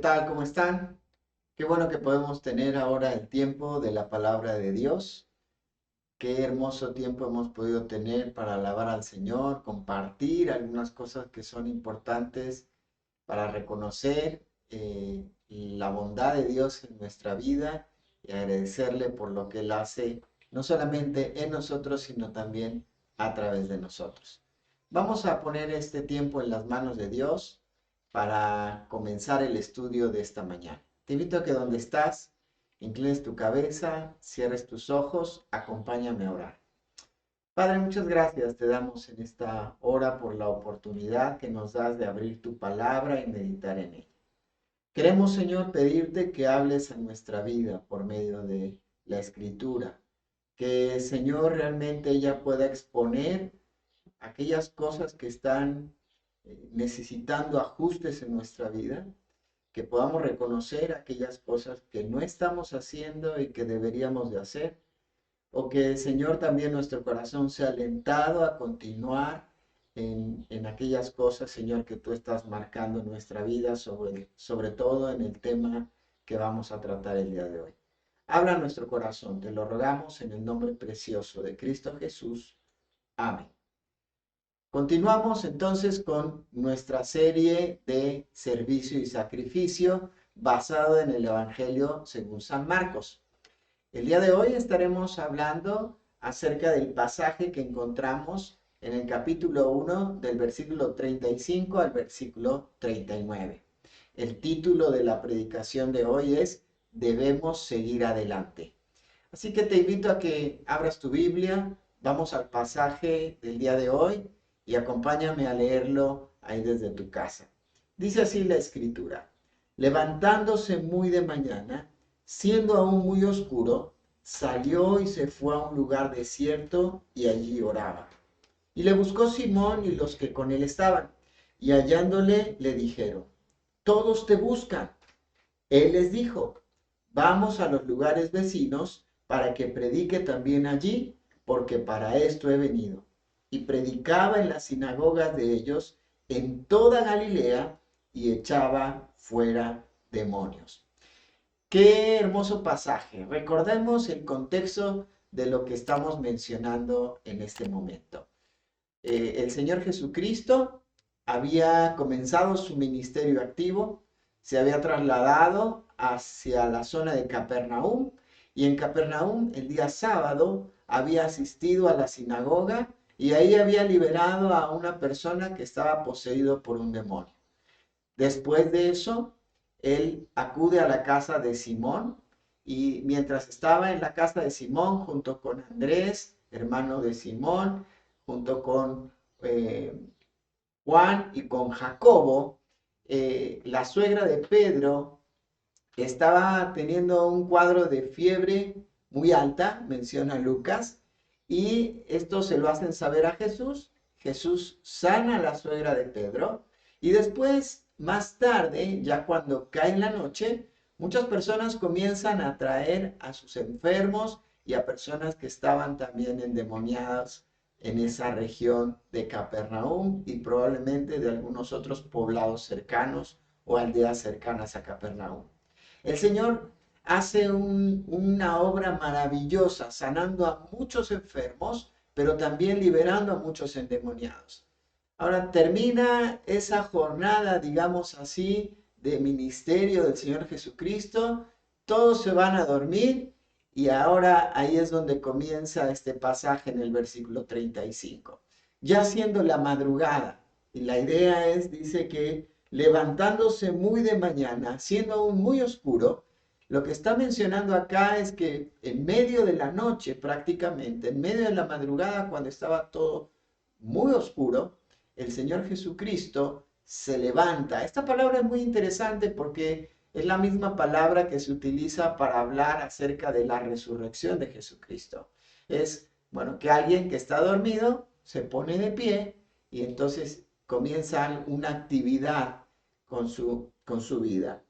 tal? ¿Cómo están? Qué bueno que podemos tener ahora el tiempo de la palabra de Dios. Qué hermoso tiempo hemos podido tener para alabar al Señor, compartir algunas cosas que son importantes para reconocer la bondad de Dios en nuestra vida y agradecerle por lo que Él hace, no solamente en nosotros, sino también a través de nosotros. Vamos a poner este tiempo en las manos de Dios para comenzar el estudio de esta mañana. Te invito a que donde estás, inclines tu cabeza, cierres tus ojos, acompáñame a orar. Padre, muchas gracias te damos en esta hora por la oportunidad que nos das de abrir tu palabra y meditar en ella. Queremos, Señor, pedirte que hables a nuestra vida por medio de la Escritura, que, Señor, realmente ella pueda exponer aquellas cosas que están necesitando ajustes en nuestra vida, que podamos reconocer aquellas cosas que no estamos haciendo y que deberíamos de hacer, o que, Señor, también nuestro corazón sea alentado a continuar en aquellas cosas, Señor, que tú estás marcando en nuestra vida, sobre todo en el tema que vamos a tratar el día de hoy. Habla nuestro corazón, te lo rogamos en el nombre precioso de Cristo Jesús. Amén. Continuamos entonces con nuestra serie de servicio y sacrificio basado en el Evangelio según San Marcos. El día de hoy estaremos hablando acerca del pasaje que encontramos en el capítulo 1 del versículo 35 al versículo 39. El título de la predicación de hoy es Debemos seguir adelante. Así que te invito a que abras tu Biblia, vamos al pasaje del día de hoy y acompáñame a leerlo ahí desde tu casa. Dice así la escritura: levantándose muy de mañana, siendo aún muy oscuro, salió y se fue a un lugar desierto y allí oraba. Y le buscó Simón y los que con él estaban, y hallándole le dijeron: todos te buscan. Él les dijo: vamos a los lugares vecinos para que predique también allí, porque para esto he venido. Y predicaba en las sinagogas de ellos en toda Galilea y echaba fuera demonios. Qué hermoso pasaje. Recordemos el contexto de lo que estamos mencionando en este momento. El Señor Jesucristo había comenzado su ministerio activo, se había trasladado hacia la zona de Capernaum y en Capernaum el día sábado había asistido a la sinagoga y ahí había liberado a una persona que estaba poseído por un demonio. Después de eso, él acude a la casa de Simón y mientras estaba en la casa de Simón junto con Andrés, hermano de Simón, junto con eh, Juan y con Jacobo, la suegra de Pedro estaba teniendo un cuadro de fiebre muy alta, menciona Lucas, y esto se lo hacen saber a Jesús. Jesús sana a la suegra de Pedro y después, más tarde, ya cuando cae la noche, muchas personas comienzan a traer a sus enfermos y a personas que estaban también endemoniadas en esa región de Capernaum y probablemente de algunos otros poblados cercanos o aldeas cercanas a Capernaum. El Señor hace una obra maravillosa, sanando a muchos enfermos, pero también liberando a muchos endemoniados. Ahora termina esa jornada, digamos así, de ministerio del Señor Jesucristo, todos se van a dormir y ahora ahí es donde comienza este pasaje en el versículo 35. Ya siendo la madrugada, y la idea es, dice que levantándose muy de mañana, siendo aún muy oscuro, lo que está mencionando acá es que en medio de la noche prácticamente, en medio de la madrugada, cuando estaba todo muy oscuro, el Señor Jesucristo se levanta. Esta palabra es muy interesante porque es la misma palabra que se utiliza para hablar acerca de la resurrección de Jesucristo. Es, bueno, que alguien que está dormido se pone de pie y entonces comienza una actividad con su vida.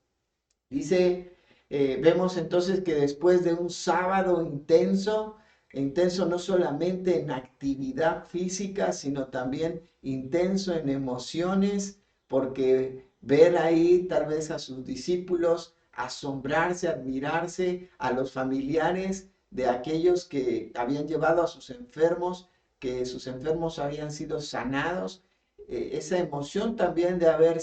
Dice, vemos entonces que después de un sábado intenso, intenso no solamente en actividad física, sino también intenso en emociones, porque ver ahí tal vez a sus discípulos asombrarse, admirarse, a los familiares de aquellos que habían llevado a sus enfermos, que sus enfermos habían sido sanados, esa emoción también de haber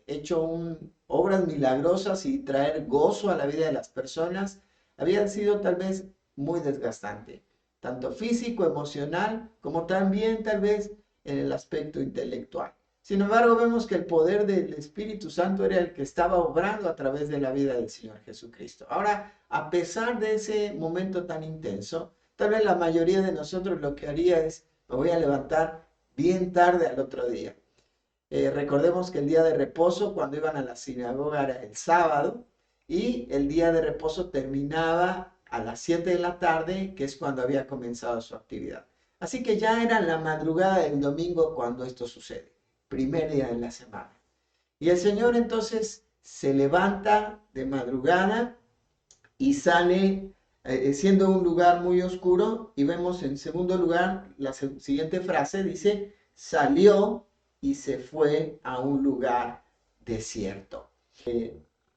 hecho obras milagrosas y traer gozo a la vida de las personas, había sido tal vez muy desgastante, tanto físico, emocional, como también tal vez en el aspecto intelectual. Sin embargo, vemos que el poder del Espíritu Santo era el que estaba obrando a través de la vida del Señor Jesucristo. Ahora, a pesar de ese momento tan intenso, tal vez la mayoría de nosotros lo que haría es, me voy a levantar bien tarde al otro día. Recordemos que el día de reposo, cuando iban a la sinagoga, era el sábado, y el día de reposo terminaba a las 7 de la tarde, que es cuando había comenzado su actividad. Así que ya era la madrugada del domingo cuando esto sucede, primer día de la semana. Y el Señor entonces se levanta de madrugada y sale siendo un lugar muy oscuro, y vemos en segundo lugar la siguiente frase, dice, salió y se fue a un lugar desierto.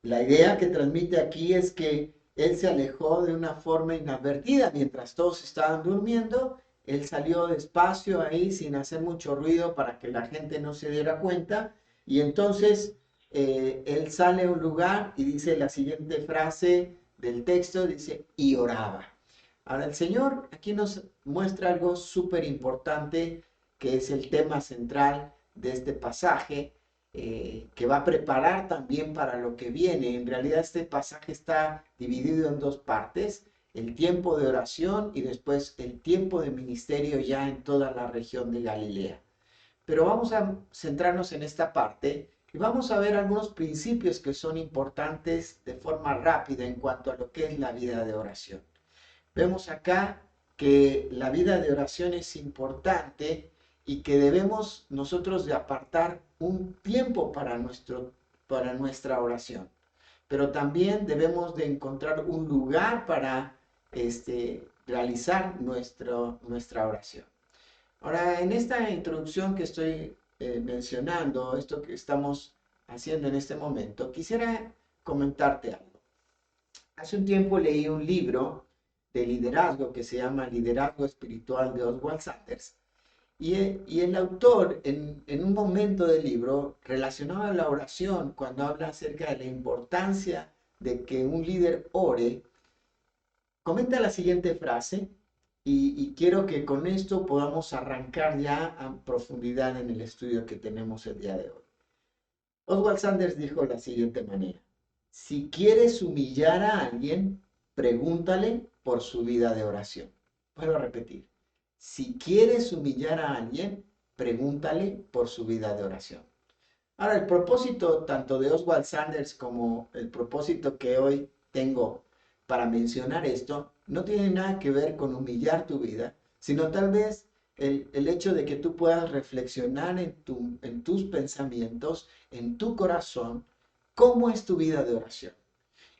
La idea que transmite aquí es que él se alejó de una forma inadvertida mientras todos estaban durmiendo. Él salió despacio ahí sin hacer mucho ruido para que la gente no se diera cuenta. Y entonces él sale a un lugar y dice la siguiente frase del texto, dice, y oraba. Ahora el Señor aquí nos muestra algo súper importante, que es el tema central de este pasaje, que va a preparar también para lo que viene. En realidad este pasaje está dividido en dos partes, el tiempo de oración y después el tiempo de ministerio ya en toda la región de Galilea. Pero vamos a centrarnos en esta parte y vamos a ver algunos principios que son importantes de forma rápida en cuanto a lo que es la vida de oración. Vemos acá que la vida de oración es importante y que debemos nosotros de apartar un tiempo para nuestra oración. Pero también debemos de encontrar un lugar para realizar nuestra oración. Ahora, en esta introducción que estoy mencionando, esto que estamos haciendo en este momento, quisiera comentarte algo. Hace un tiempo leí un libro de liderazgo que se llama Liderazgo Espiritual de Oswald Sanders. Y el autor, en un momento del libro, relacionaba la oración cuando habla acerca de la importancia de que un líder ore. Comenta la siguiente frase y quiero que con esto podamos arrancar ya a profundidad en el estudio que tenemos el día de hoy. Oswald Sanders dijo de la siguiente manera: si quieres humillar a alguien, pregúntale por su vida de oración. Vuelvo a repetir. Si quieres humillar a alguien, pregúntale por su vida de oración. Ahora, el propósito tanto de Oswald Sanders como el propósito que hoy tengo para mencionar esto no tiene nada que ver con humillar tu vida, sino tal vez el hecho de que tú puedas reflexionar en tus pensamientos, en tu corazón, cómo es tu vida de oración.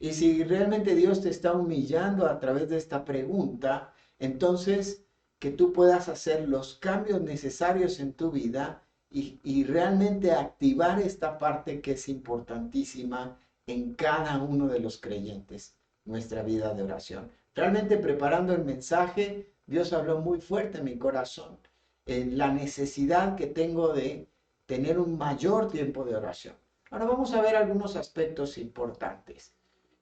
Y si realmente Dios te está humillando a través de esta pregunta, entonces que tú puedas hacer los cambios necesarios en tu vida y realmente activar esta parte que es importantísima en cada uno de los creyentes, nuestra vida de oración. Realmente preparando el mensaje, Dios habló muy fuerte en mi corazón en la necesidad que tengo de tener un mayor tiempo de oración. Ahora vamos a ver algunos aspectos importantes.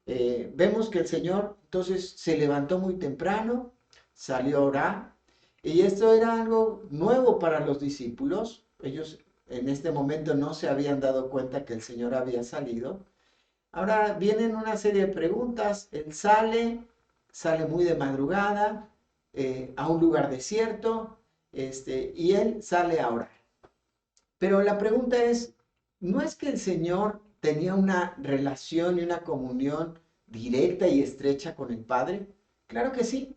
Vemos que el Señor entonces se levantó muy temprano, salió a orar, y esto era algo nuevo para los discípulos. Ellos en este momento no se habían dado cuenta que el Señor había salido. Ahora vienen una serie de preguntas. Él sale muy de madrugada a un lugar desierto, y él sale a orar. Pero la pregunta es, ¿no es que el Señor tenía una relación y una comunión directa y estrecha con el Padre? Claro que sí.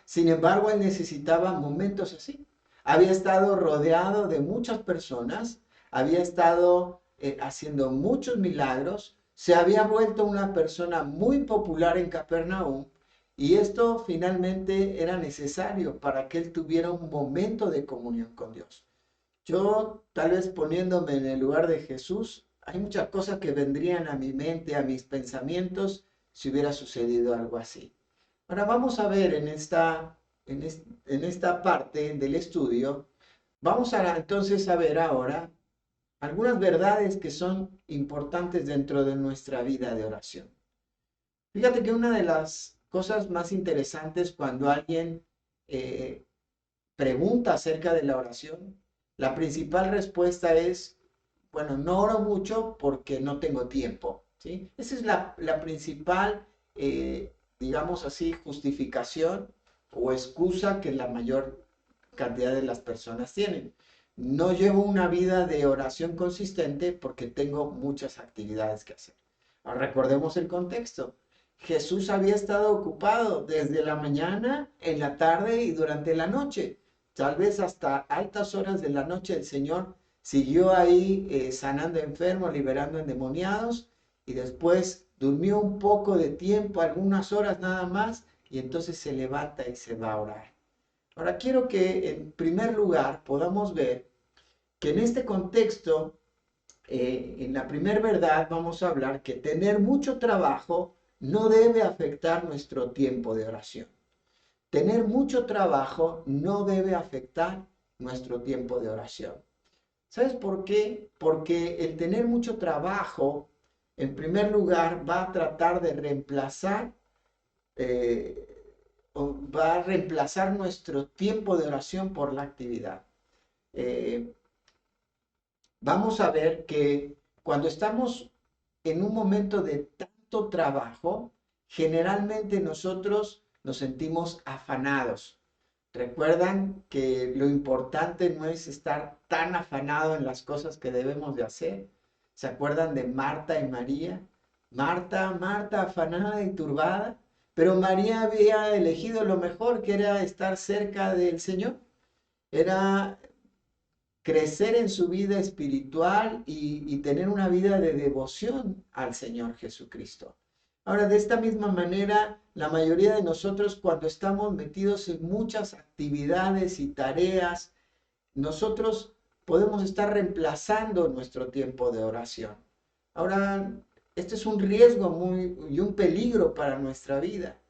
Sin embargo, él necesitaba momentos así. Había estado rodeado de muchas personas, había estado haciendo muchos milagros, se había vuelto una persona muy popular en Capernaum, y esto finalmente era necesario para que él tuviera un momento de comunión con Dios. Yo, tal vez poniéndome en el lugar de Jesús, hay muchas cosas que vendrían a mi mente, a mis pensamientos, si hubiera sucedido algo así. Ahora vamos a ver en esta parte del estudio, vamos a entonces a ver ahora algunas verdades que son importantes dentro de nuestra vida de oración. Fíjate que una de las cosas más interesantes cuando alguien eh, pregunta acerca de la oración, la principal respuesta es, bueno, no oro mucho porque no tengo tiempo, ¿sí? Esa es la principal, digamos así, justificación o excusa que la mayor cantidad de las personas tienen. No llevo una vida de oración consistente porque tengo muchas actividades que hacer. Ahora recordemos el contexto. Jesús había estado ocupado desde la mañana, en la tarde y durante la noche. Tal vez hasta altas horas de la noche el Señor siguió ahí sanando enfermos, liberando endemoniados y después durmió un poco de tiempo, algunas horas nada más, y entonces se levanta y se va a orar. Ahora quiero que en primer lugar podamos ver que en este contexto, en la primera verdad, vamos a hablar que tener mucho trabajo no debe afectar nuestro tiempo de oración. Tener mucho trabajo no debe afectar nuestro tiempo de oración. ¿Sabes por qué? Porque el tener mucho trabajo, en primer lugar, va a tratar de reemplazar, va a reemplazar nuestro tiempo de oración por la actividad. Eh, Vamos a ver que cuando estamos en un momento de tanto trabajo, generalmente nosotros nos sentimos afanados. Recuerdan que lo importante no es estar tan afanado en las cosas que debemos de hacer. ¿Se acuerdan de Marta y María? Marta, Marta, afanada y turbada, pero María había elegido lo mejor, que era estar cerca del Señor. Era crecer en su vida espiritual y tener una vida de devoción al Señor Jesucristo. Ahora, de esta misma manera, la mayoría de nosotros cuando estamos metidos en muchas actividades y tareas, nosotros podemos estar reemplazando nuestro tiempo de oración. Ahora, este es un riesgo y un peligro para nuestra vida,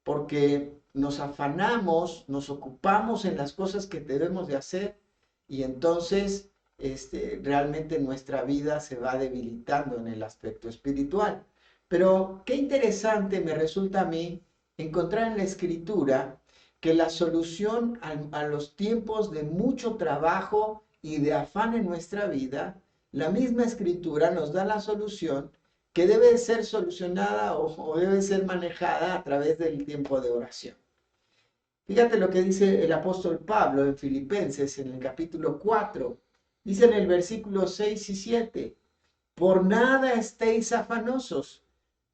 porque nos afanamos, nos ocupamos en las cosas que debemos de hacer y entonces realmente nuestra vida se va debilitando en el aspecto espiritual. Pero qué interesante me resulta a mí encontrar en la escritura que la solución a los tiempos de mucho trabajo y de afán en nuestra vida, la misma escritura nos da la solución que debe ser solucionada o debe ser manejada a través del tiempo de oración. Fíjate lo que dice el apóstol Pablo en Filipenses en el capítulo 4. Dice en el versículo 6 y 7, por nada estéis afanosos,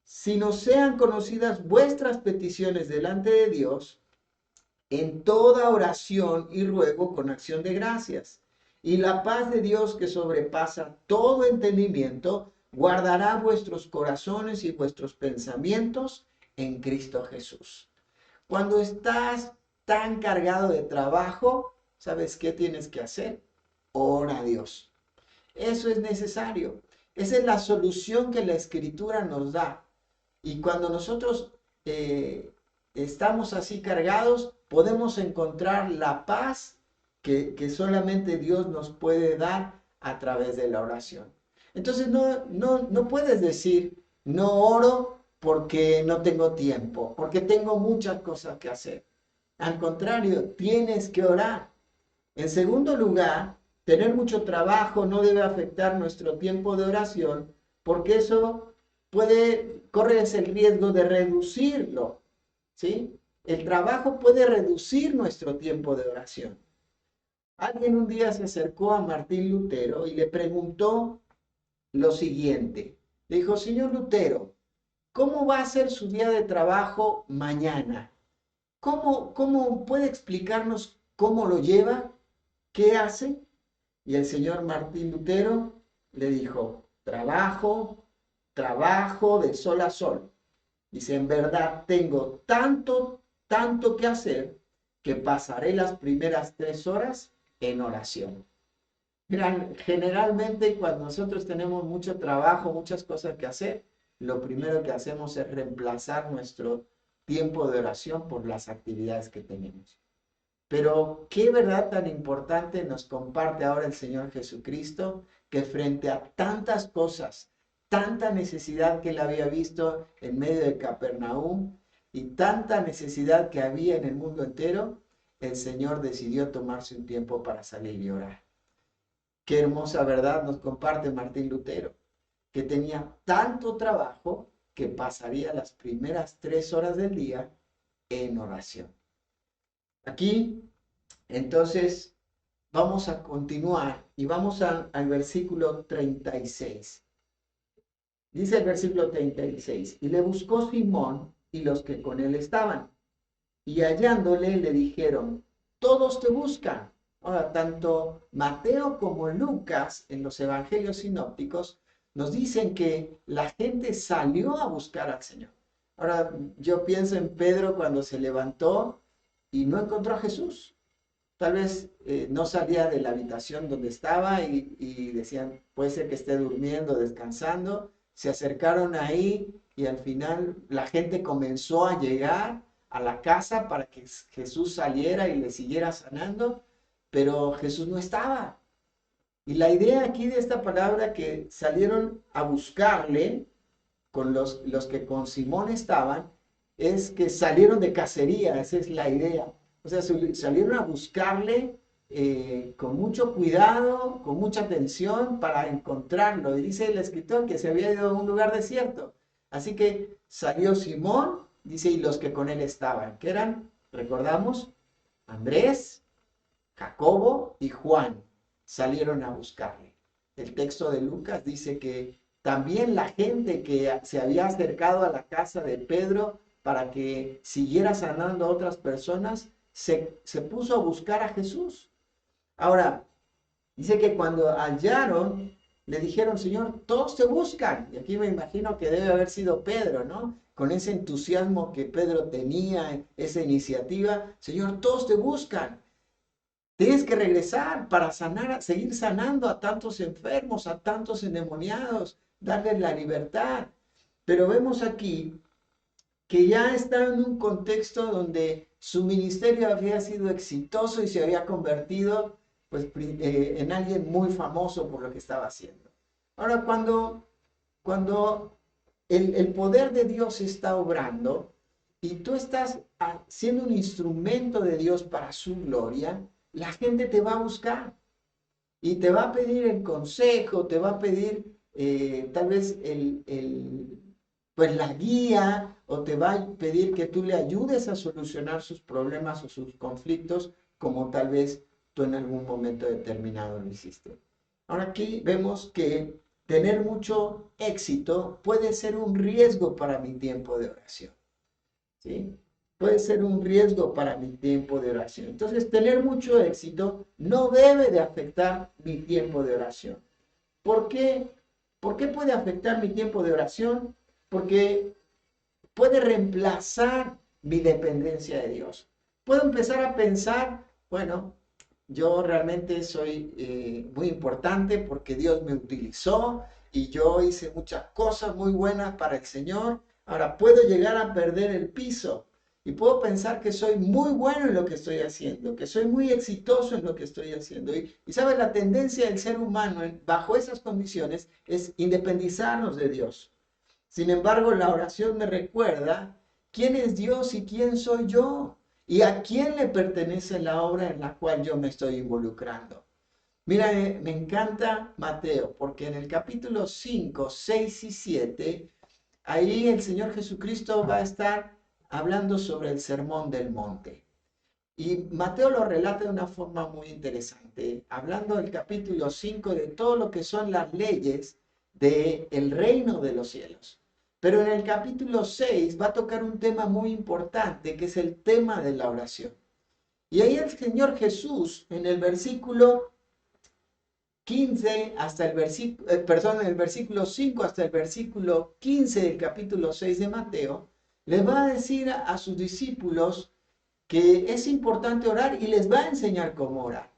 sino sean conocidas vuestras peticiones delante de Dios en toda oración y ruego con acción de gracias. Y la paz de Dios que sobrepasa todo entendimiento, guardará vuestros corazones y vuestros pensamientos en Cristo Jesús. Cuando estás tan cargado de trabajo, ¿sabes qué tienes que hacer? Ora a Dios. Eso es necesario. Esa es la solución que la Escritura nos da. Y cuando nosotros estamos así cargados, podemos encontrar la paz que solamente Dios nos puede dar a través de la oración. Entonces no puedes decir, no oro porque no tengo tiempo, porque tengo muchas cosas que hacer. Al contrario, tienes que orar. En segundo lugar, tener mucho trabajo no debe afectar nuestro tiempo de oración, porque eso corres el riesgo de reducirlo, ¿sí? El trabajo puede reducir nuestro tiempo de oración. Alguien un día se acercó a Martín Lutero y le preguntó lo siguiente. Le dijo, señor Lutero, ¿cómo va a ser su día de trabajo mañana? ¿Cómo puede explicarnos cómo lo lleva? ¿Qué hace? Y el señor Martín Lutero le dijo, trabajo, trabajo de sol a sol. Dice, en verdad tengo tanto que hacer que pasaré las primeras 3 horas en oración. Mira, generalmente cuando nosotros tenemos mucho trabajo, muchas cosas que hacer, lo primero que hacemos es reemplazar nuestro tiempo de oración por las actividades que tenemos. Pero qué verdad tan importante nos comparte ahora el Señor Jesucristo, que frente a tantas cosas, tanta necesidad que él había visto en medio de Capernaum y tanta necesidad que había en el mundo entero, el Señor decidió tomarse un tiempo para salir y orar. Qué hermosa verdad nos comparte Martín Lutero, que tenía tanto trabajo que pasaría las primeras 3 horas del día en oración. Aquí, entonces, vamos a continuar y vamos al versículo 36. Dice el versículo 36, y le buscó Simón y los que con él estaban, y hallándole le dijeron, todos te buscan. Ahora, tanto Mateo como Lucas en los evangelios sinópticos nos dicen que la gente salió a buscar al Señor. Ahora, yo pienso en Pedro cuando se levantó y no encontró a Jesús. Tal vez no salía de la habitación donde estaba y decían, puede ser que esté durmiendo, descansando. Se acercaron ahí y al final la gente comenzó a llegar a la casa para que Jesús saliera y le siguiera sanando, pero Jesús no estaba. Y la idea aquí de esta palabra que salieron a buscarle con los que con Simón estaban, es que salieron de cacería, esa es la idea. O sea, salieron a buscarle con mucho cuidado, con mucha atención para encontrarlo. Y dice el escritor que se había ido a un lugar desierto. Así que salió Simón, dice, y los que con él estaban, que eran, recordamos, Andrés, Jacobo y Juan, salieron a buscarle. El texto de Lucas dice que también la gente que se había acercado a la casa de Pedro para que siguiera sanando a otras personas, se puso a buscar a Jesús. Ahora, dice que cuando hallaron, le dijeron, Señor, todos te buscan. Y aquí me imagino que debe haber sido Pedro, ¿no? Con ese entusiasmo que Pedro tenía, esa iniciativa, Señor, todos te buscan. Tienes que regresar para sanar, seguir sanando a tantos enfermos, a tantos endemoniados, darles la libertad. Pero vemos aquí que ya está en un contexto donde su ministerio había sido exitoso y se había convertido pues, en alguien muy famoso por lo que estaba haciendo. Ahora, cuando el poder de Dios está obrando y tú estás siendo un instrumento de Dios para su gloria, la gente te va a buscar y te va a pedir el consejo, te va a pedir tal vez pues la guía o te va a pedir que tú le ayudes a solucionar sus problemas o sus conflictos como tal vez tú en algún momento determinado lo hiciste. Ahora aquí vemos que tener mucho éxito puede ser un riesgo para mi tiempo de oración. ¿Sí? Puede ser un riesgo para mi tiempo de oración. Entonces, tener mucho éxito no debe de afectar mi tiempo de oración. ¿Por qué? ¿Por qué puede afectar mi tiempo de oración? Porque puede reemplazar mi dependencia de Dios. Puedo empezar a pensar, bueno, yo realmente soy muy importante porque Dios me utilizó y yo hice muchas cosas muy buenas para el Señor. Ahora puedo llegar a perder el piso y puedo pensar que soy muy bueno en lo que estoy haciendo, que soy muy exitoso en lo que estoy haciendo. Y sabes, la tendencia del ser humano bajo esas condiciones es independizarnos de Dios. Sin embargo, la oración me recuerda quién es Dios y quién soy yo y a quién le pertenece la obra en la cual yo me estoy involucrando. Mira, me encanta Mateo, porque en el capítulo 5, 6 y 7, ahí el Señor Jesucristo va a estar hablando sobre el sermón del monte. Y Mateo lo relata de una forma muy interesante, hablando del capítulo 5 de todo lo que son las leyes del reino de los cielos. Pero en el capítulo 6 va a tocar un tema muy importante, que es el tema de la oración. Y ahí el Señor Jesús, en el versículo 15 hasta el versículo, perdón, en el versículo 5 hasta el versículo 15 del capítulo 6 de Mateo, le va a decir a sus discípulos que es importante orar y les va a enseñar cómo orar.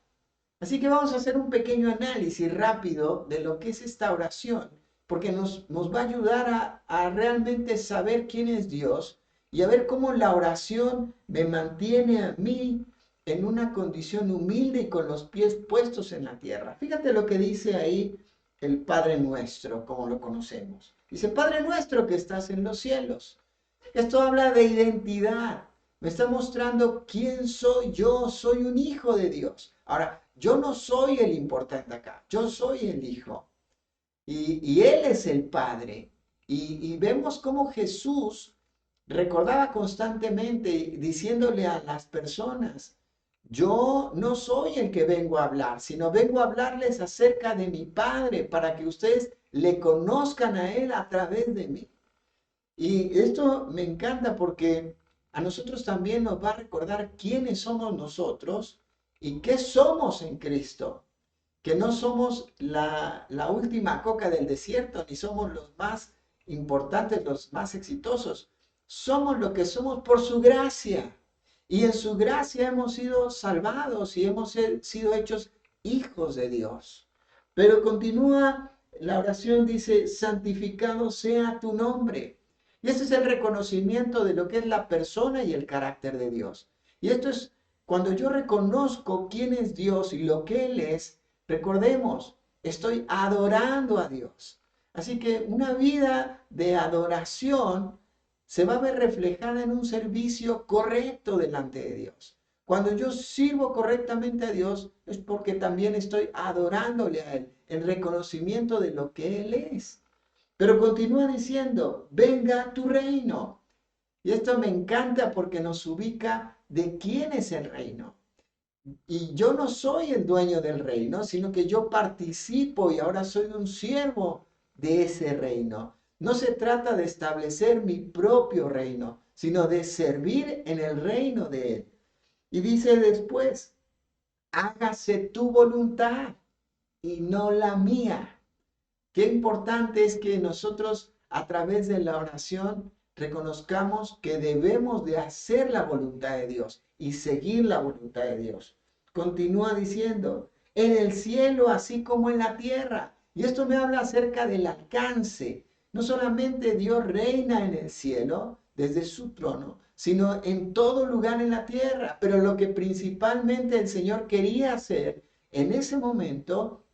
Así que vamos a hacer un pequeño análisis rápido de lo que es esta oración, porque nos va a ayudar a realmente saber quién es Dios y a ver cómo la oración me mantiene a mí en una condición humilde y con los pies puestos en la tierra. Fíjate lo que dice ahí el Padre Nuestro, como lo conocemos. Dice, Padre Nuestro que estás en los cielos. Esto habla de identidad. Me está mostrando quién soy yo. Soy un hijo de Dios. Ahora, yo no soy el importante acá. Yo soy el hijo. Y Él es el Padre. Y vemos cómo Jesús recordaba constantemente diciéndole a las personas, yo no soy el que vengo a hablar, sino vengo a hablarles acerca de mi Padre para que ustedes le conozcan a Él a través de mí. Y esto me encanta porque a nosotros también nos va a recordar quiénes somos nosotros y qué somos en Cristo. Que no somos la última coca del desierto, ni somos los más importantes, los más exitosos. Somos lo que somos por su gracia. Y en su gracia hemos sido salvados y hemos sido hechos hijos de Dios. Pero continúa la oración, dice, santificado sea tu nombre. Y ese es el reconocimiento de lo que es la persona y el carácter de Dios. Y esto es cuando yo reconozco quién es Dios y lo que Él es, recordemos, estoy adorando a Dios. Así que una vida de adoración se va a ver reflejada en un servicio correcto delante de Dios. Cuando yo sirvo correctamente a Dios es porque también estoy adorándole a Él en reconocimiento de lo que Él es. Pero continúa diciendo, venga tu reino. Y esto me encanta porque nos ubica de quién es el reino. Y yo no soy el dueño del reino, sino que yo participo y ahora soy un siervo de ese reino. No se trata de establecer mi propio reino, sino de servir en el reino de Él. Y dice después, hágase tu voluntad y no la mía. Qué importante es que nosotros a través de la oración reconozcamos que debemos de hacer la voluntad de Dios y seguir la voluntad de Dios. Continúa diciendo, en el cielo así como en la tierra. Y esto me habla acerca del alcance. No solamente Dios reina en el cielo desde su trono, sino en todo lugar en la tierra. Pero lo que principalmente el Señor quería hacer en ese momento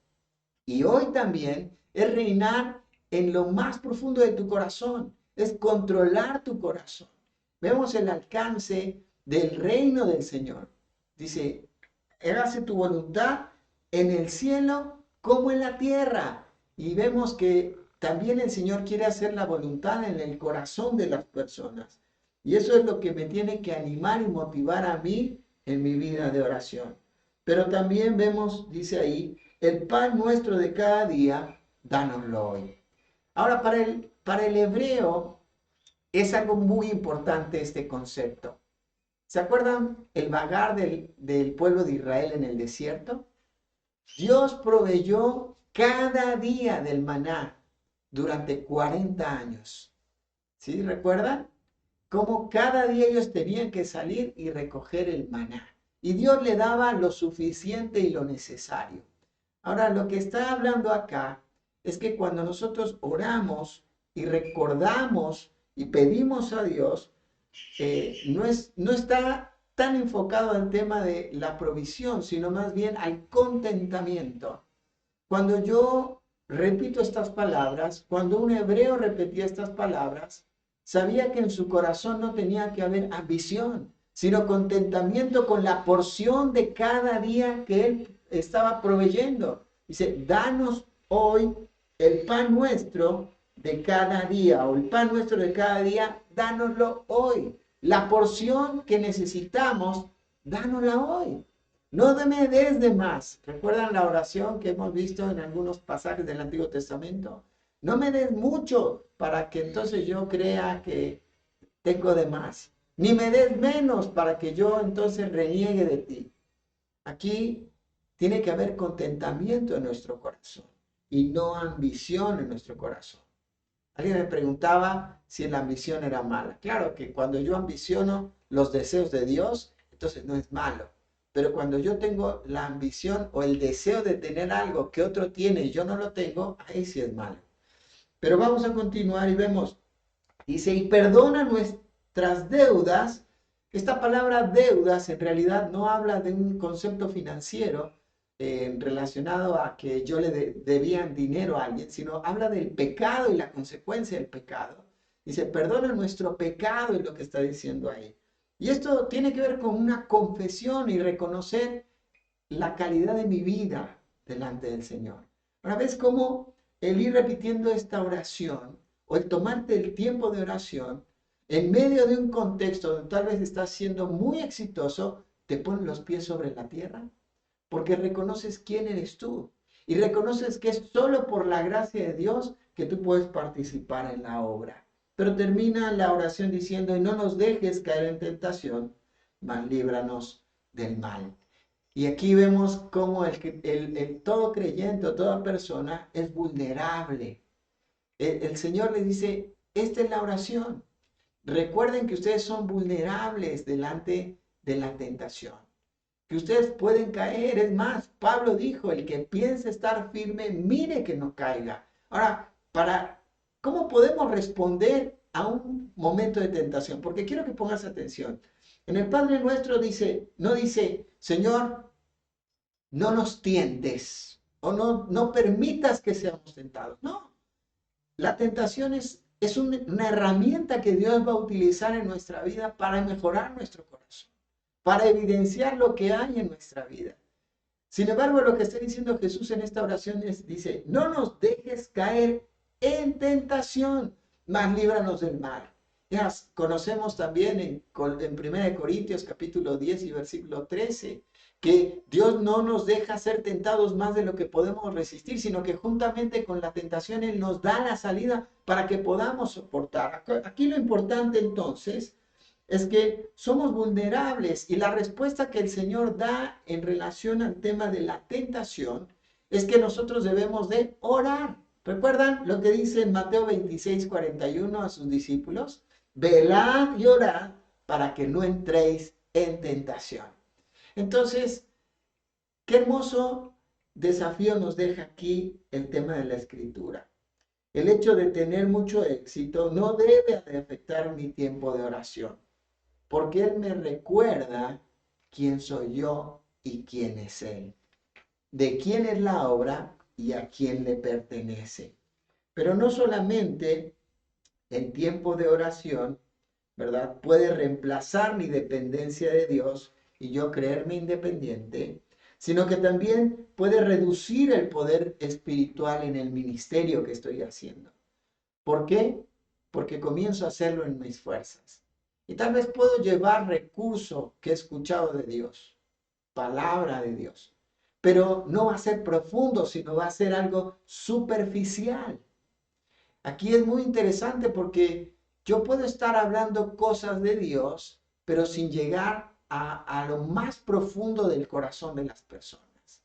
y hoy también es reinar en lo más profundo de tu corazón, es controlar tu corazón. Vemos el alcance del reino del Señor. Dice, hágase tu voluntad en el cielo como en la tierra. Y vemos que también el Señor quiere hacer la voluntad en el corazón de las personas. Y eso es lo que me tiene que animar y motivar a mí en mi vida de oración. Pero también vemos, dice ahí, el pan nuestro de cada día, dánoslo hoy. Ahora, para el hebreo es algo muy importante este concepto. ¿Se acuerdan el vagar del pueblo de Israel en el desierto? Dios proveyó cada día del maná durante 40 años. ¿Sí? ¿Recuerdan? Cómo cada día ellos tenían que salir y recoger el maná. Y Dios le daba lo suficiente y lo necesario. Ahora, lo que está hablando acá es que cuando nosotros oramos y recordamos y pedimos a Dios, no está tan enfocado al tema de la provisión, sino más bien al contentamiento. Cuando yo repito estas palabras, cuando un hebreo repetía estas palabras, sabía que en su corazón no tenía que haber ambición, sino contentamiento con la porción de cada día que él estaba proveyendo. Dice, danos hoy el pan nuestro de cada día, o el pan nuestro de cada día, dánoslo hoy. La porción que necesitamos, dánosla hoy. No me des de más. ¿Recuerdan la oración que hemos visto en algunos pasajes del Antiguo Testamento? No me des mucho para que entonces yo crea que tengo de más. Ni me des menos para que yo entonces reniegue de ti. Aquí tiene que haber contentamiento en nuestro corazón y no ambición en nuestro corazón. Alguien me preguntaba si la ambición era mala. Claro que cuando yo ambiciono los deseos de Dios, entonces no es malo. pero cuando yo tengo la ambición o el deseo de tener algo que otro tiene y yo no lo tengo, ahí sí es malo. Pero vamos a continuar y vemos, dice, y perdona nuestras deudas. Esta palabra deudas en realidad no habla de un concepto financiero relacionado a que yo le debían dinero a alguien, sino habla del pecado y la consecuencia del pecado. Dice, perdona nuestro pecado, es lo que está diciendo ahí. Y esto tiene que ver con una confesión y reconocer la calidad de mi vida delante del Señor. Ahora ves cómo el ir repitiendo esta oración o el tomarte el tiempo de oración en medio de un contexto donde tal vez estás siendo muy exitoso, te pone los pies sobre la tierra, porque reconoces quién eres tú y reconoces que es solo por la gracia de Dios que tú puedes participar en la obra. Pero termina la oración diciendo, y no nos dejes caer en tentación, mas líbranos del mal. Y aquí vemos cómo todo creyente o toda persona es vulnerable. El Señor le dice, esta es la oración. Recuerden que ustedes son vulnerables delante de la tentación, que ustedes pueden caer. Es más, Pablo dijo, el que piense estar firme, mire que no caiga. Ahora, ¿cómo podemos responder a un momento de tentación? Porque quiero que pongas atención. En el Padre Nuestro dice, no dice, Señor, no nos tientes o no permitas que seamos tentados. No, la tentación es una herramienta que Dios va a utilizar en nuestra vida para mejorar nuestro corazón, para evidenciar lo que hay en nuestra vida. Sin embargo, lo que está diciendo Jesús en esta oración dice, no nos dejes caer en tentación, mas líbranos del mal. Ya conocemos también en 1 Corintios capítulo 10 y versículo 13, que Dios no nos deja ser tentados más de lo que podemos resistir, sino que juntamente con la tentación Él nos da la salida para que podamos soportar. Aquí lo importante entonces es que somos vulnerables y la respuesta que el Señor da en relación al tema de la tentación es que nosotros debemos de orar. ¿Recuerdan lo que dice en Mateo 26:41 a sus discípulos? Velad y orad para que no entréis en tentación. Entonces, qué hermoso desafío nos deja aquí el tema de la escritura. El hecho de tener mucho éxito no debe de afectar mi tiempo de oración, porque Él me recuerda quién soy yo y quién es Él, de quién es la obra y a quién le pertenece. Pero no solamente el tiempo de oración, ¿verdad? Puede reemplazar mi dependencia de Dios y yo creerme independiente, sino que también puede reducir el poder espiritual en el ministerio que estoy haciendo. ¿Por qué? Porque comienzo a hacerlo en mis fuerzas. Y tal vez puedo llevar recurso que he escuchado de Dios, palabra de Dios, pero no va a ser profundo, sino va a ser algo superficial. Aquí es muy interesante porque yo puedo estar hablando cosas de Dios, pero sin llegar a lo más profundo del corazón de las personas.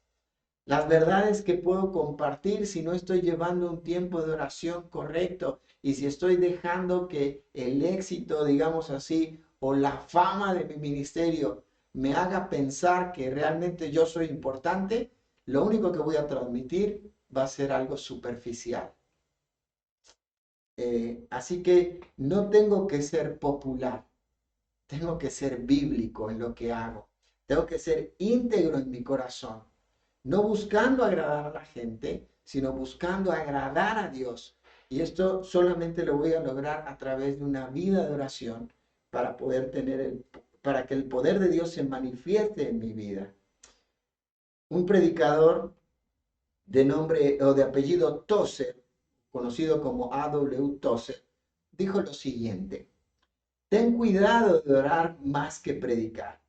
Las verdades que puedo compartir si no estoy llevando un tiempo de oración correcto y si estoy dejando que el éxito, digamos así, o la fama de mi ministerio me haga pensar que realmente yo soy importante, lo único que voy a transmitir va a ser algo superficial. Así que no tengo que ser popular, tengo que ser bíblico en lo que hago, tengo que ser íntegro en mi corazón, no buscando agradar a la gente, sino buscando agradar a Dios. Y esto solamente lo voy a lograr a través de una vida de oración para poder para que el poder de Dios se manifieste en mi vida. Un predicador de nombre o de apellido Tozer, conocido como A.W. Tozer, dijo lo siguiente: ten cuidado de orar más que predicar.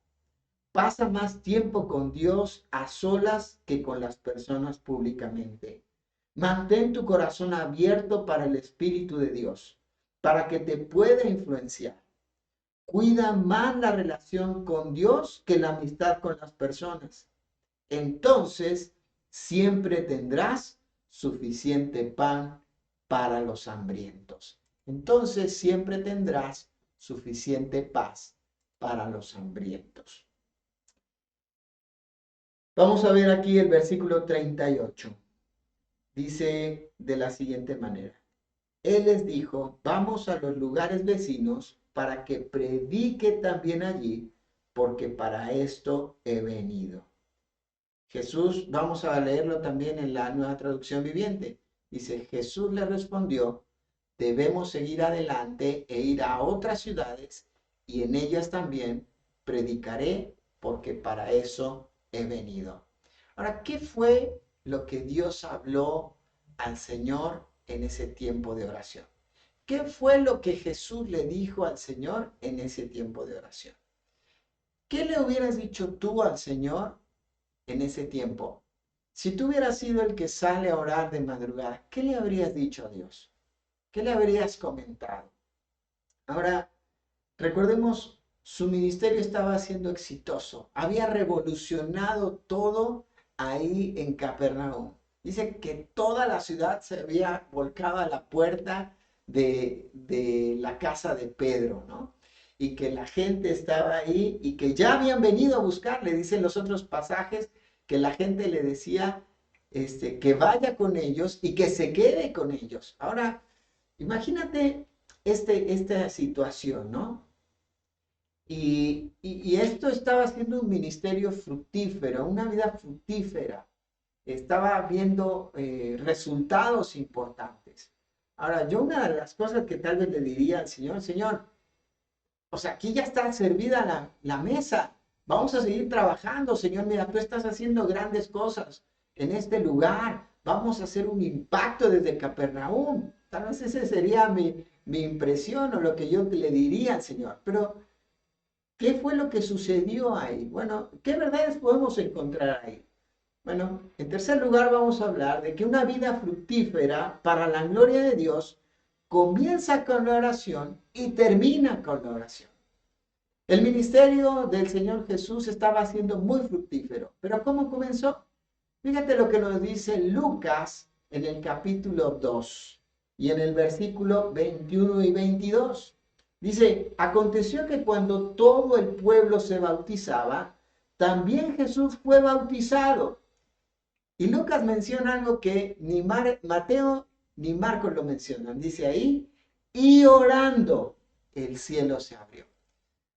Pasa más tiempo con Dios a solas que con las personas públicamente. Mantén tu corazón abierto para el Espíritu de Dios, para que te pueda influenciar. Cuida más la relación con Dios que la amistad con las personas. Entonces, siempre tendrás suficiente pan para los hambrientos. Entonces, siempre tendrás suficiente paz para los hambrientos. Vamos a ver aquí el versículo 38. Dice de la siguiente manera. Él les dijo, vamos a los lugares vecinos para que predique también allí, porque para esto he venido. Jesús, vamos a leerlo también en la Nueva Traducción Viviente. Dice, Jesús le respondió, debemos seguir adelante e ir a otras ciudades y en ellas también predicaré porque para eso he venido. Ahora, ¿qué fue lo que Dios habló al Señor en ese tiempo de oración? ¿Qué fue lo que Jesús le dijo al Señor en ese tiempo de oración? ¿Qué le hubieras dicho tú al Señor en ese tiempo? Si tú hubieras sido el que sale a orar de madrugada, ¿qué le habrías dicho a Dios? ¿Qué le habrías comentado? Ahora, recordemos, su ministerio estaba siendo exitoso, había revolucionado todo ahí en Capernaum. Dice que toda la ciudad se había volcado a la puerta de la casa de Pedro, ¿no? Y que la gente estaba ahí y que ya habían venido a buscarle, dicen los otros pasajes, que la gente le decía que vaya con ellos y que se quede con ellos. Ahora, imagínate esta situación, ¿no? Y esto estaba siendo un ministerio fructífero, una vida fructífera. Estaba viendo resultados importantes. Ahora, yo una de las cosas que tal vez le diría al Señor, Señor, o sea, aquí ya está servida la mesa. Vamos a seguir trabajando, Señor. Mira, tú estás haciendo grandes cosas en este lugar. Vamos a hacer un impacto desde Capernaum. Tal vez esa sería mi impresión o lo que yo le diría al Señor. Pero ¿qué fue lo que sucedió ahí? Bueno, ¿qué verdades podemos encontrar ahí? Bueno, en tercer lugar vamos a hablar de que una vida fructífera para la gloria de Dios comienza con la oración y termina con la oración. El ministerio del Señor Jesús estaba siendo muy fructífero, pero ¿cómo comenzó? Fíjate lo que nos dice Lucas en el capítulo 2 y en el versículo 21 y 22. Dice, aconteció que cuando todo el pueblo se bautizaba, también Jesús fue bautizado. Y Lucas menciona algo que ni Mateo ni Marcos lo mencionan. Dice ahí, y orando, el cielo se abrió.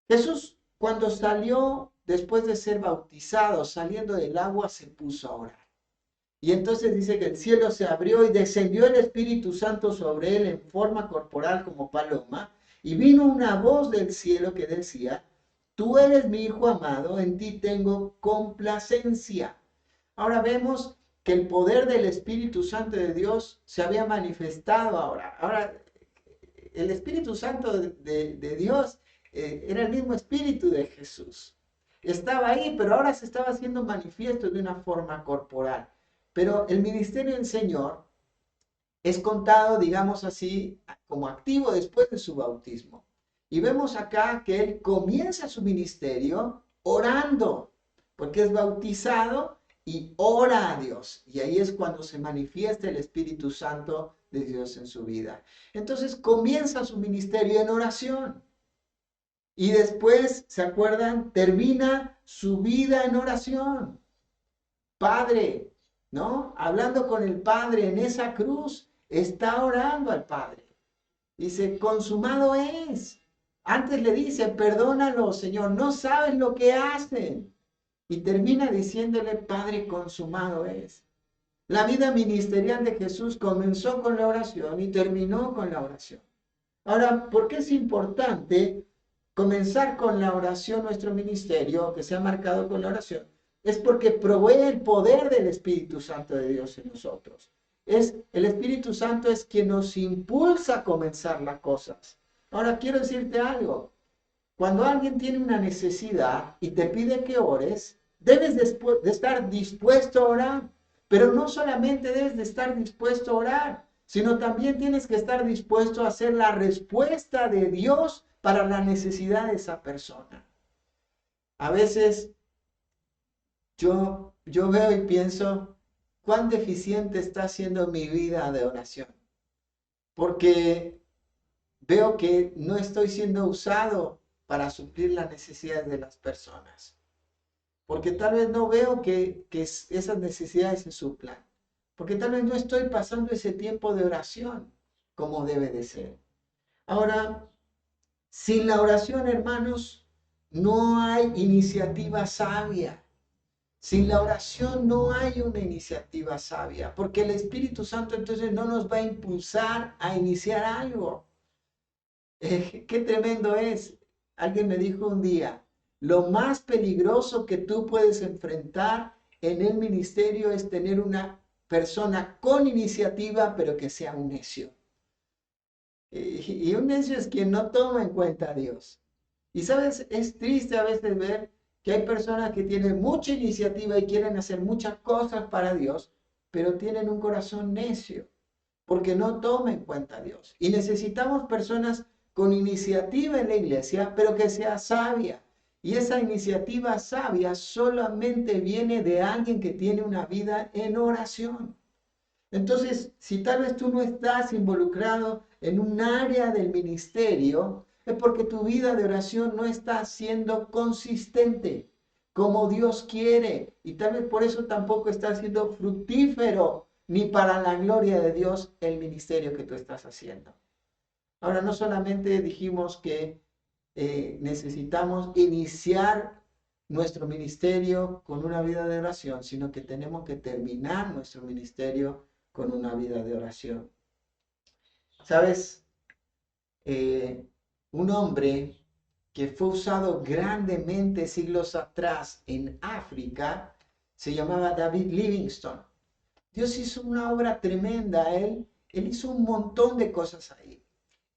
Jesús, cuando salió, después de ser bautizado, saliendo del agua, se puso a orar. Y entonces dice que el cielo se abrió y descendió el Espíritu Santo sobre él en forma corporal como paloma. Y vino una voz del cielo que decía, tú eres mi Hijo amado, en ti tengo complacencia. Ahora vemos que el poder del Espíritu Santo de Dios se había manifestado ahora. Ahora, el Espíritu Santo de Dios era el mismo Espíritu de Jesús. Estaba ahí, pero ahora se estaba haciendo manifiesto de una forma corporal. Pero el ministerio del Señor es contado, digamos así, como activo después de su bautismo. Y vemos acá que él comienza su ministerio orando, porque es bautizado y ora a Dios. Y ahí es cuando se manifiesta el Espíritu Santo de Dios en su vida. Entonces comienza su ministerio en oración. Y después, ¿se acuerdan? Termina su vida en oración. Padre, ¿no? Hablando con el Padre en esa cruz, está orando al Padre. Dice, consumado es. Antes le dice, perdónalo, Señor, no sabes lo que hacen. Y termina diciéndole, Padre, consumado es. La vida ministerial de Jesús comenzó con la oración y terminó con la oración. Ahora, ¿por qué es importante comenzar con la oración nuestro ministerio, que se ha marcado con la oración? Es porque provee el poder del Espíritu Santo de Dios en nosotros. El Espíritu Santo es quien nos impulsa a comenzar las cosas. Ahora, quiero decirte algo. Cuando alguien tiene una necesidad y te pide que ores, debes de estar dispuesto a orar. Pero no solamente debes de estar dispuesto a orar, sino también tienes que estar dispuesto a hacer la respuesta de Dios para la necesidad de esa persona. A veces yo veo y pienso, cuán deficiente está siendo mi vida de oración, porque veo que no estoy siendo usado para suplir las necesidades de las personas. porque tal vez no veo que esas necesidades se suplan, porque tal vez no estoy pasando ese tiempo de oración como debe de ser. Ahora, sin la oración, hermanos, no hay iniciativa sabia. Sin la oración no hay una iniciativa sabia, porque el Espíritu Santo entonces no nos va a impulsar a iniciar algo. Qué tremendo es. Alguien me dijo un día, lo más peligroso que tú puedes enfrentar en el ministerio es tener una persona con iniciativa, pero que sea un necio. Y un necio es quien no toma en cuenta a Dios. Y sabes, es triste a veces ver que hay personas que tienen mucha iniciativa y quieren hacer muchas cosas para Dios, pero tienen un corazón necio, porque no toma en cuenta a Dios. Y necesitamos personas con iniciativa en la iglesia, pero que sea sabia. Y esa iniciativa sabia solamente viene de alguien que tiene una vida en oración. Entonces, si tal vez tú no estás involucrado en un área del ministerio, es porque tu vida de oración no está siendo consistente como Dios quiere. Y tal vez por eso tampoco está siendo fructífero ni para la gloria de Dios el ministerio que tú estás haciendo. Ahora, no solamente dijimos que necesitamos iniciar nuestro ministerio con una vida de oración, sino que tenemos que terminar nuestro ministerio con una vida de oración. ¿Sabes? Un hombre que fue usado grandemente siglos atrás en África se llamaba David Livingstone. Dios hizo una obra tremenda, él hizo un montón de cosas ahí.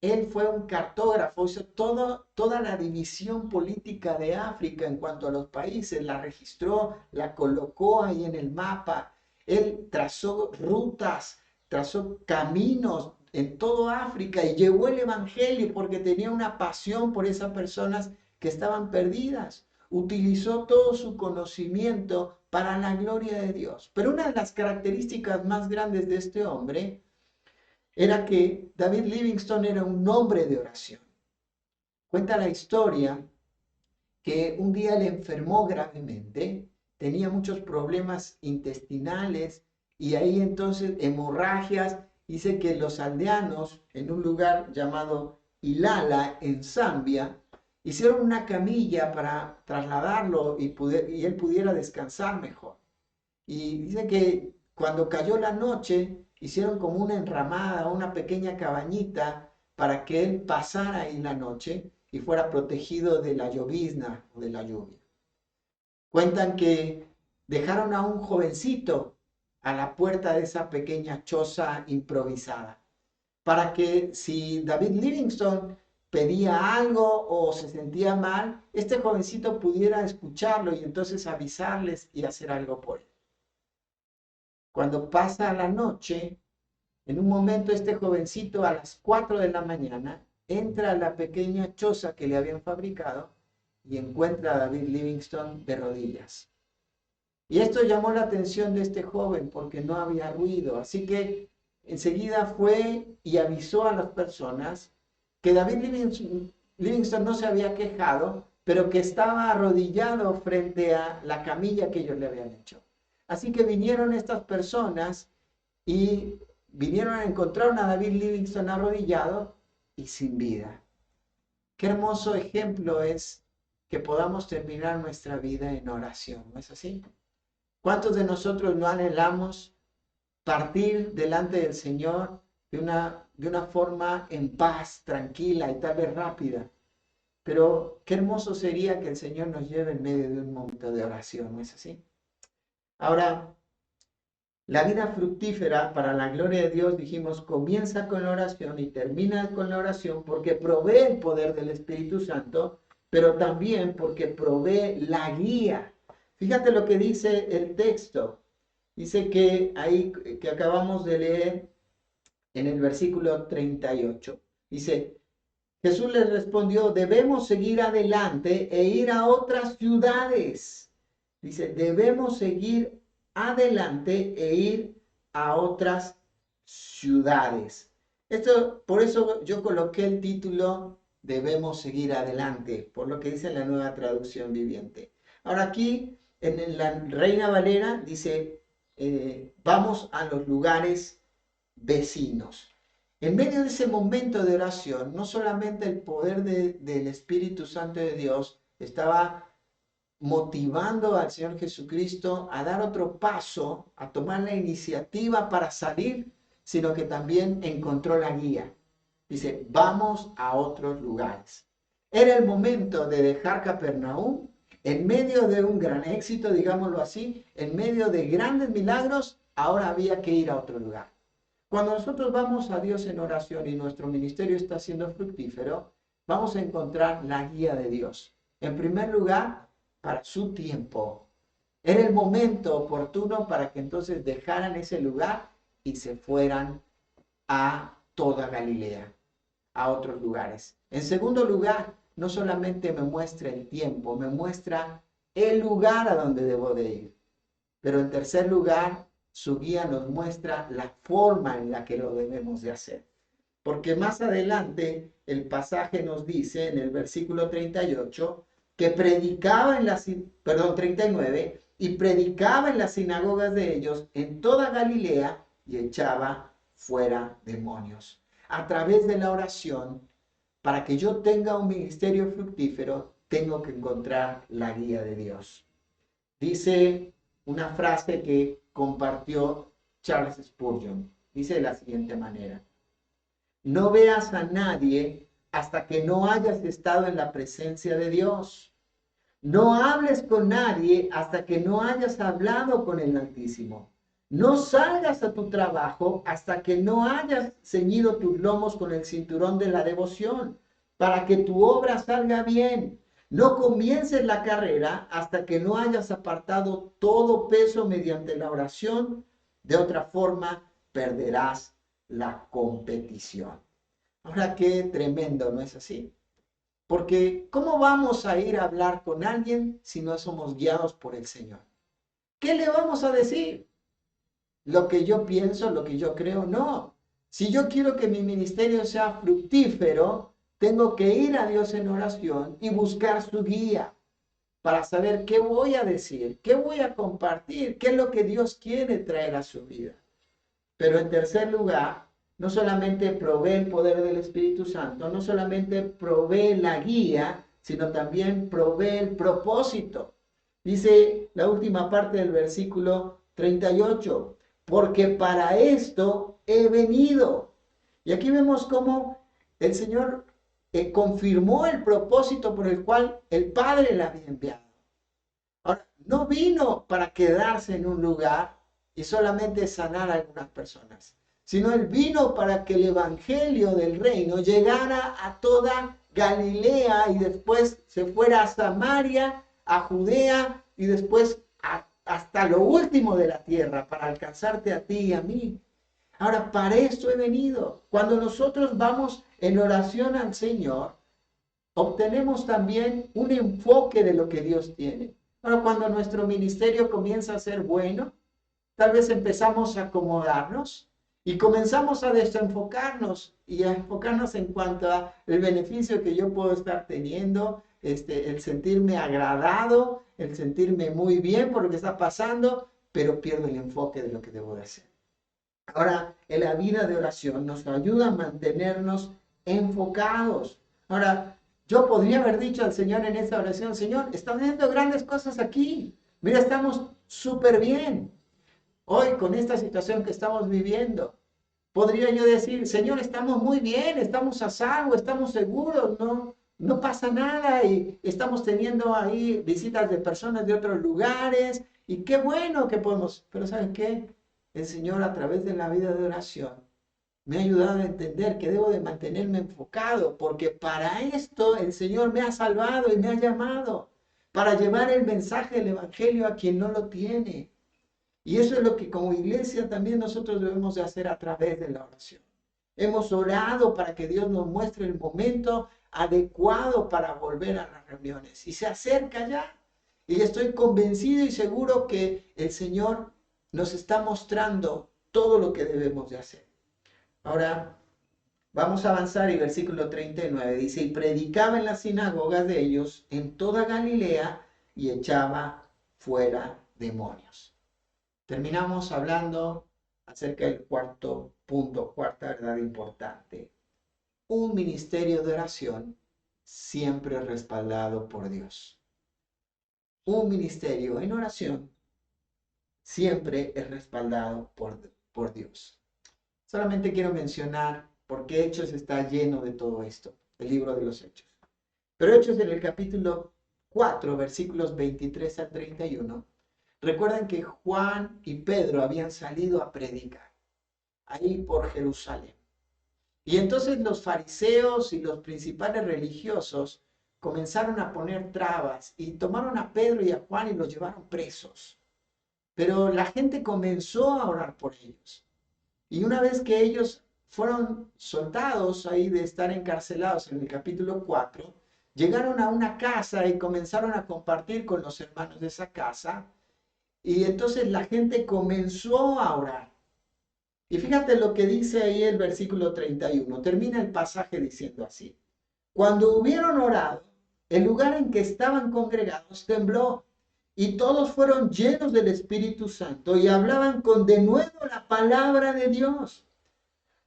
Él fue un cartógrafo, hizo toda la división política de África en cuanto a los países, la registró, la colocó ahí en el mapa. Él trazó rutas, trazó caminos en todo África y llevó el Evangelio porque tenía una pasión por esas personas que estaban perdidas. Utilizó todo su conocimiento para la gloria de Dios. Pero una de las características más grandes de este hombre era que David Livingstone era un hombre de oración. Cuenta la historia que un día le enfermó gravemente, tenía muchos problemas intestinales y ahí entonces hemorragias. Dice que los aldeanos en un lugar llamado Ilala, en Zambia, hicieron una camilla para trasladarlo y él pudiera descansar mejor. Y dice que cuando cayó la noche, hicieron como una enramada, una pequeña cabañita para que él pasara ahí la noche y fuera protegido de la llovizna o de la lluvia. Cuentan que dejaron a un jovencito a la puerta de esa pequeña choza improvisada, para que si David Livingstone pedía algo o se sentía mal, este jovencito pudiera escucharlo y entonces avisarles y hacer algo por él. Cuando pasa la noche, en un momento este jovencito a las 4 de la mañana entra a la pequeña choza que le habían fabricado y encuentra a David Livingstone de rodillas. Y esto llamó la atención de este joven porque no había ruido. Así que enseguida fue y avisó a las personas que David Livingstone no se había quejado, pero que estaba arrodillado frente a la camilla que ellos le habían hecho. Así que vinieron estas personas y vinieron a encontrar a David Livingstone arrodillado y sin vida. Qué hermoso ejemplo es que podamos terminar nuestra vida en oración, ¿no es así? ¿Cuántos de nosotros no anhelamos partir delante del Señor de una forma en paz, tranquila y tal vez rápida? Pero qué hermoso sería que el Señor nos lleve en medio de un momento de oración, ¿no es así? Ahora, la vida fructífera para la gloria de Dios, dijimos, comienza con la oración y termina con la oración porque provee el poder del Espíritu Santo, pero también porque provee la guía. Fíjate lo que dice el texto. Dice que ahí que acabamos de leer en el versículo 38. Dice, Jesús les respondió, debemos seguir adelante e ir a otras ciudades. Dice, debemos seguir adelante e ir a otras ciudades. Esto, por eso yo coloqué el título, debemos seguir adelante, por lo que dice la nueva traducción viviente. Ahora aquí En la Reina Valera dice, vamos a los lugares vecinos. En medio de ese momento de oración, no solamente el poder del Espíritu Santo de Dios estaba motivando al Señor Jesucristo a dar otro paso, a tomar la iniciativa para salir, sino que también encontró la guía. Dice, vamos a otros lugares. Era el momento de dejar Capernaum en medio de un gran éxito, digámoslo así, en medio de grandes milagros, ahora había que ir a otro lugar. Cuando nosotros vamos a Dios en oración y nuestro ministerio está siendo fructífero, vamos a encontrar la guía de Dios. En primer lugar, para su tiempo. Era el momento oportuno para que entonces dejaran ese lugar y se fueran a toda Galilea, a otros lugares. En segundo lugar, no solamente me muestra el tiempo, me muestra el lugar a donde debo de ir. Pero en tercer lugar, su guía nos muestra la forma en la que lo debemos de hacer. Porque más adelante el pasaje nos dice en el versículo 38 que predicaba en las, 39, y predicaba en las sinagogas de ellos en toda Galilea y echaba fuera demonios. A través de la oración, para que yo tenga un ministerio fructífero, tengo que encontrar la guía de Dios. Dice una frase que compartió Charles Spurgeon. Dice de la siguiente manera: no veas a nadie hasta que no hayas estado en la presencia de Dios. No hables con nadie hasta que no hayas hablado con el Altísimo. No salgas a tu trabajo hasta que no hayas ceñido tus lomos con el cinturón de la devoción, para que tu obra salga bien. No comiences la carrera hasta que no hayas apartado todo peso mediante la oración. De otra forma, perderás la competición. Ahora, qué tremendo, ¿no es así? Porque ¿cómo vamos a ir a hablar con alguien si no somos guiados por el Señor? ¿Qué le vamos a decir? ¿Lo que yo pienso, lo que yo creo? No. Si yo quiero que mi ministerio sea fructífero, tengo que ir a Dios en oración y buscar su guía para saber qué voy a decir, qué voy a compartir, qué es lo que Dios quiere traer a su vida. Pero en tercer lugar, no solamente provee el poder del Espíritu Santo, no solamente provee la guía, sino también provee el propósito. Dice la última parte del versículo 38, porque para esto he venido. Y aquí vemos cómo el Señor confirmó el propósito por el cual el Padre le había enviado. Ahora, no vino para quedarse en un lugar y solamente sanar a algunas personas, sino Él vino para que el Evangelio del Reino llegara a toda Galilea y después se fuera a Samaria, a Judea y después hasta lo último de la tierra para alcanzarte a ti y a mí. Ahora, para esto he venido. Cuando nosotros vamos en oración al Señor, obtenemos también un enfoque de lo que Dios tiene. Ahora, cuando nuestro ministerio comienza a ser bueno, tal vez empezamos a acomodarnos y comenzamos a desenfocarnos y a enfocarnos en cuanto a el beneficio que yo puedo estar teniendo, el sentirme agradado, el sentirme muy bien por lo que está pasando, pero pierdo el enfoque de lo que debo de hacer. Ahora, en la vida de oración nos ayuda a mantenernos enfocados. Ahora, yo podría haber dicho al Señor en esta oración: Señor, están haciendo grandes cosas aquí. Mira, estamos súper bien. Hoy, con esta situación que estamos viviendo, podría yo decir: Señor, estamos muy bien, estamos a salvo, estamos seguros, no pasa nada y estamos teniendo ahí visitas de personas de otros lugares y qué bueno que podemos. Pero ¿saben qué? El Señor, a través de la vida de oración, me ha ayudado a entender que debo de mantenerme enfocado, porque para esto el Señor me ha salvado y me ha llamado, para llevar el mensaje del Evangelio a quien no lo tiene. Y eso es lo que como iglesia también nosotros debemos de hacer a través de la oración. Hemos orado para que Dios nos muestre el momento adecuado para volver a las reuniones. Y se acerca ya. Y estoy convencido y seguro que el Señor nos está mostrando todo lo que debemos de hacer. Ahora vamos a avanzar y versículo 39 dice: y predicaba en las sinagogas de ellos en toda Galilea y echaba fuera demonios. Terminamos hablando acerca del cuarto punto, cuarta verdad importante. Un ministerio de oración siempre respaldado por Dios. Un ministerio en oración siempre es respaldado por Dios. Solamente quiero mencionar por qué Hechos está lleno de todo esto, el libro de los Hechos. Pero Hechos en el capítulo 4, versículos 23 al 31, recuerdan que Juan y Pedro habían salido a predicar ahí por Jerusalén. Y entonces los fariseos y los principales religiosos comenzaron a poner trabas y tomaron a Pedro y a Juan y los llevaron presos. Pero la gente comenzó a orar por ellos. Y una vez que ellos fueron soltados ahí de estar encarcelados en el capítulo 4, llegaron a una casa y comenzaron a compartir con los hermanos de esa casa. Y entonces la gente comenzó a orar. Y fíjate lo que dice ahí el versículo 31. Termina el pasaje diciendo así. Cuando hubieron orado, el lugar en que estaban congregados tembló y todos fueron llenos del Espíritu Santo y hablaban con denuedo la palabra de Dios.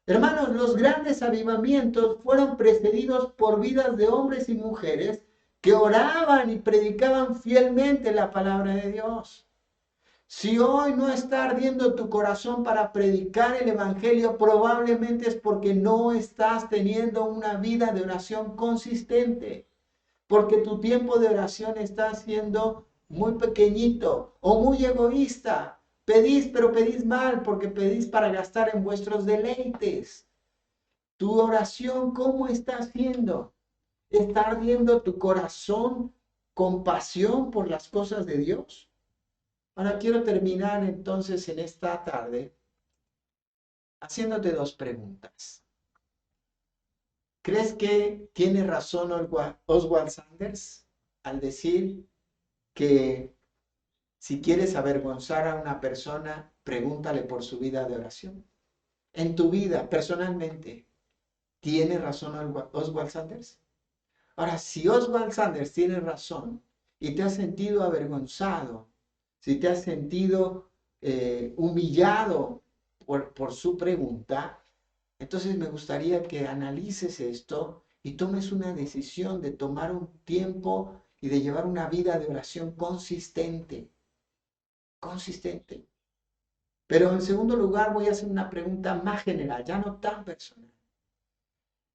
Hermanos, los grandes avivamientos fueron precedidos por vidas de hombres y mujeres que oraban y predicaban fielmente la palabra de Dios. Si hoy no está ardiendo tu corazón para predicar el Evangelio, probablemente es porque no estás teniendo una vida de oración consistente, porque tu tiempo de oración está siendo muy pequeñito o muy egoísta. Pedís, pero pedís mal, porque pedís para gastar en vuestros deleites. Tu oración, ¿cómo está haciendo? ¿Está ardiendo tu corazón con pasión por las cosas de Dios? Ahora quiero terminar entonces en esta tarde haciéndote dos preguntas. ¿Crees que tiene razón Oswald Sanders al decir que si quieres avergonzar a una persona, pregúntale por su vida de oración? En tu vida, personalmente, ¿tiene razón Oswald Sanders? Ahora, si Oswald Sanders tiene razón y te has sentido avergonzado, si te has sentido humillado por su pregunta, entonces me gustaría que analices esto y tomes una decisión de tomar un tiempo y de llevar una vida de oración consistente. Consistente. Pero en segundo lugar voy a hacer una pregunta más general, ya no tan personal.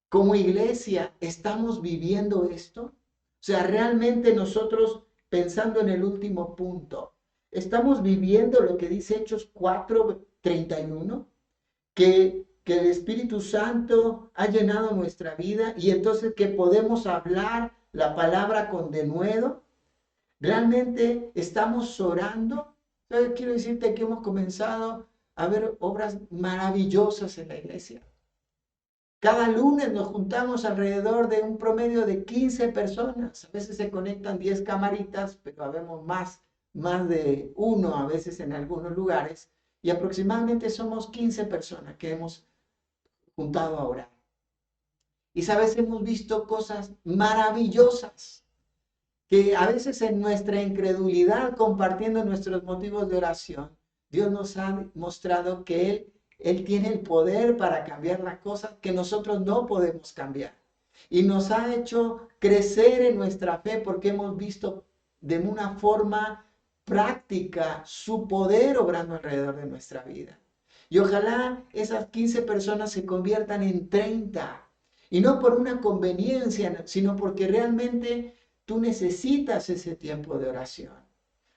Como iglesia, ¿estamos viviendo esto? O sea, realmente nosotros, pensando en el último punto, ¿estamos viviendo lo que dice Hechos 4:31? Que el Espíritu Santo ha llenado nuestra vida y entonces que podemos hablar la palabra con denuedo. ¿Realmente estamos orando? Quiero decirte que hemos comenzado a ver obras maravillosas en la iglesia. Cada lunes nos juntamos alrededor de un promedio de 15 personas. A veces se conectan 10 camaritas, pero habemos más de uno a veces en algunos lugares. Y aproximadamente somos 15 personas que hemos juntado a orar. Y sabes, hemos visto cosas maravillosas que a veces en nuestra incredulidad, compartiendo nuestros motivos de oración, Dios nos ha mostrado que Él tiene el poder para cambiar las cosas que nosotros no podemos cambiar. Y nos ha hecho crecer en nuestra fe porque hemos visto de una forma práctica su poder obrando alrededor de nuestra vida. Y ojalá esas 15 personas se conviertan en 30. Y no por una conveniencia, sino porque realmente tú necesitas ese tiempo de oración.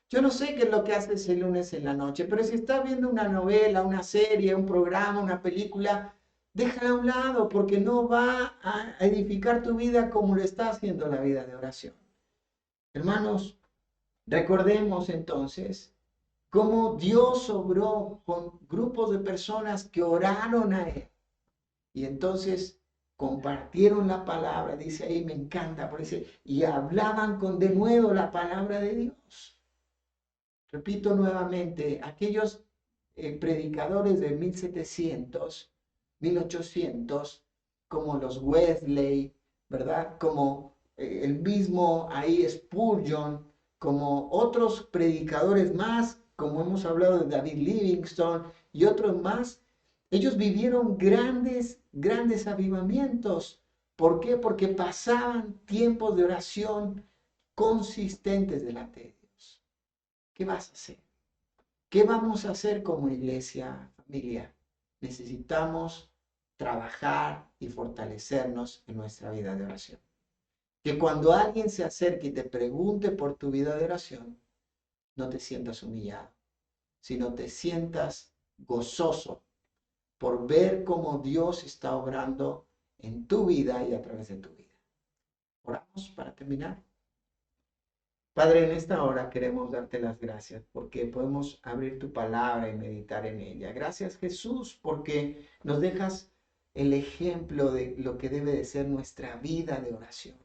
Yo no sé qué es lo que haces el lunes en la noche, pero si estás viendo una novela, una serie, un programa, una película, déjala a un lado porque no va a edificar tu vida como lo está haciendo la vida de oración. Hermanos, recordemos entonces cómo Dios obró con grupos de personas que oraron a Él. Y entonces compartieron la palabra, dice ahí, me encanta, por dice, y hablaban con denuedo la palabra de Dios. Repito nuevamente, aquellos predicadores de 1700, 1800, como los Wesley, ¿verdad? Como el mismo ahí Spurgeon, como otros predicadores más, como hemos hablado de David Livingstone y otros más, ellos vivieron grandes avivamientos. ¿Por qué? Porque pasaban tiempos de oración consistentes delante de Dios. ¿Qué vas a hacer? ¿Qué vamos a hacer como iglesia, familia? Necesitamos trabajar y fortalecernos en nuestra vida de oración. Que cuando alguien se acerque y te pregunte por tu vida de oración, no te sientas humillado, sino te sientas gozoso por ver cómo Dios está obrando en tu vida y a través de tu vida. Oramos para terminar. Padre, en esta hora queremos darte las gracias porque podemos abrir tu palabra y meditar en ella. Gracias, Jesús, porque nos dejas el ejemplo de lo que debe de ser nuestra vida de oración.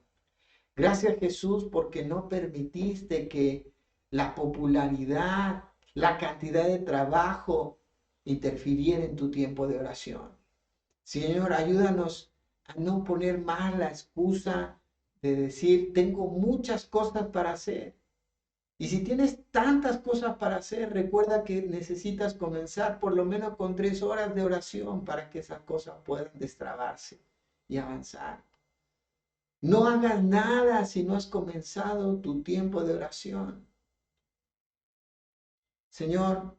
Gracias, Jesús, porque no permitiste que la popularidad, la cantidad de trabajo interfiriera en tu tiempo de oración. Señor, ayúdanos a no poner más la excusa de decir, tengo muchas cosas para hacer. Y si tienes tantas cosas para hacer, recuerda que necesitas comenzar por lo menos con 3 horas de oración para que esas cosas puedan destrabarse y avanzar. No hagas nada si no has comenzado tu tiempo de oración. Señor,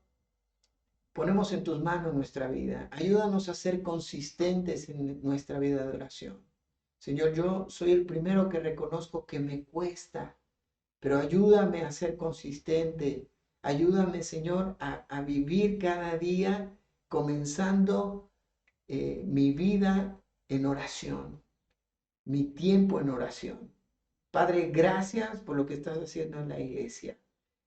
ponemos en tus manos nuestra vida. Ayúdanos a ser consistentes en nuestra vida de oración. Señor, yo soy el primero que reconozco que me cuesta, pero ayúdame a ser consistente. Ayúdame, Señor, a vivir cada día comenzando mi vida en oración, mi tiempo en oración. Padre, gracias por lo que estás haciendo en la iglesia.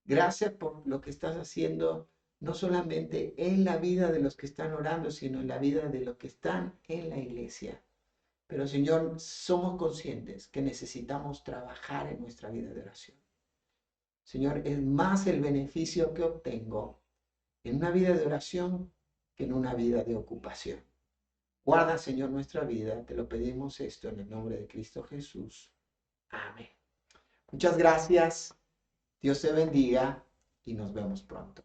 Gracias por lo que estás haciendo no solamente en la vida de los que están orando, sino en la vida de los que están en la iglesia. Pero Señor, somos conscientes que necesitamos trabajar en nuestra vida de oración. Señor, es más el beneficio que obtengo en una vida de oración que en una vida de ocupación. Guarda, Señor, nuestra vida. Te lo pedimos esto en el nombre de Cristo Jesús. Amén. Muchas gracias. Dios te bendiga y nos vemos pronto.